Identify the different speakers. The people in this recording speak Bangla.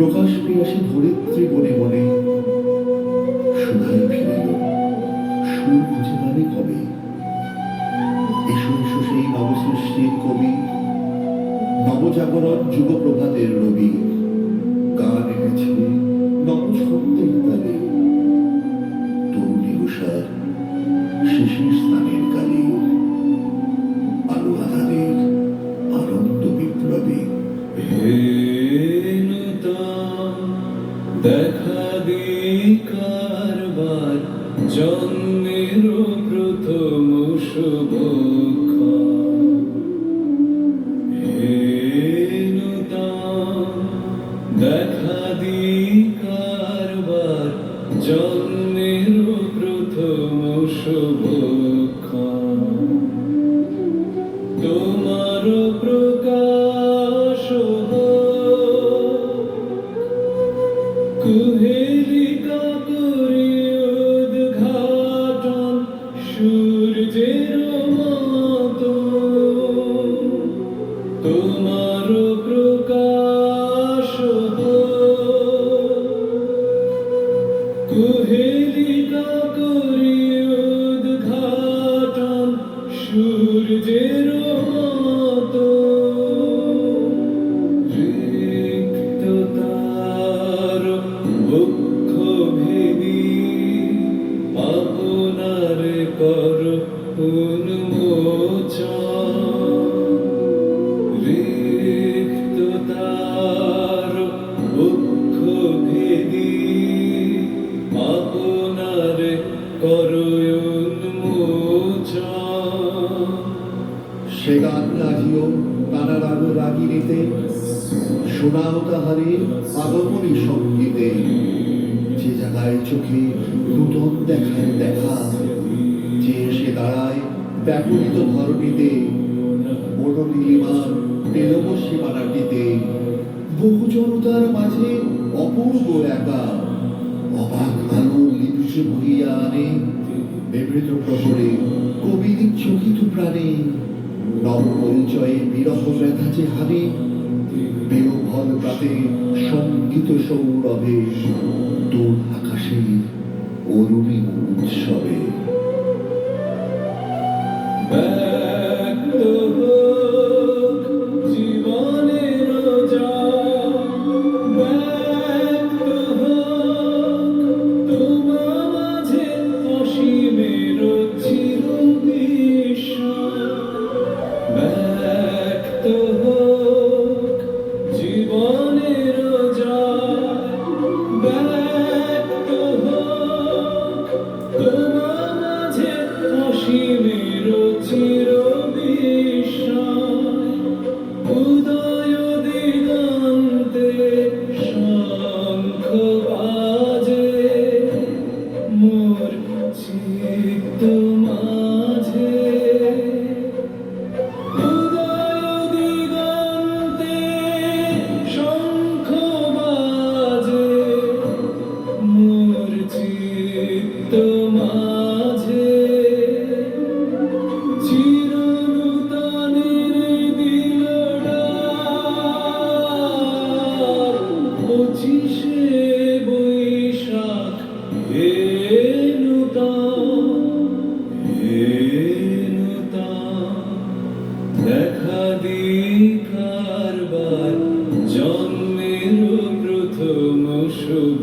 Speaker 1: প্রকাশ পেয়াসে ধরিত্রী বনে বনে সুধায় ফিরিল সুর খুঁজে পাবে কবে। এসো এসো সেই নবসৃষ্টির কবি, নবজাগরণ যুগ প্রভাতের রবি, গান এনেছে নবছন্দের তালে, তরুণী উষার শিশির স্নানের কালে, আলো আধারের আনন্দ বিপ্লবী।
Speaker 2: দেখা দিই কারবার জন্মের প্রথম শুভক্ষণ, দেখা দিই কারবার জন্মের প্রথম শুভক্ষণ। তোমার প্রকাশ কুহেলিকা করে উদ্ঘাটন সূর্যের মতো, তোমার প্রকাশ কুহেলিকা করে উদ্ঘাটন সূর্যের মতো। রিক্ততার বক্ষ ভেদি আপনার কর উন্মোচন, রিক্ততার বক্ষ ভেদি আপনার কর উন্মোচন।
Speaker 1: সে গান রাজিও তারা রাগ রাগিনীতে, শোনাও তাহারে আগমনী সঙ্গীতে। যে জায়গায় চোখে নূতন দেখার দেখা, যে এসে দাঁড়ায় ব্যাকুলিত ধরণীতে, মনোনীলিমার তেলব সীমানাটিতে, বহু জনতার মাঝে অপূর্ব একা, অবাক আলো লিপিসে বহিয়া আনে বিবৃত প্রহরে কবির চকিত প্রাণে। নব পরিচয়ে বিরহ ব্যথা যে হারে, বেরোভল প্রাতে সঙ্গীত সৌরভে, দূর আকাশে অরুণী উৎসবে।
Speaker 2: জীবনের তোমার মাঝে অসীমের চির ব্যক্ত হোক, জীবনের ব্যক্ত হোক তোমার মাঝে অসীমের চির উদয় দিগন্তে শঙ্খ বাজে মোর চিত্ত মাঝে। উদয় দিগন্তে শঙ্খ বাজে মোর চিত্ত মাঝে। পঁচিশে বৈশাখ হে নূতন, দেখা দিই কারবার জন্মের প্রথম শুভ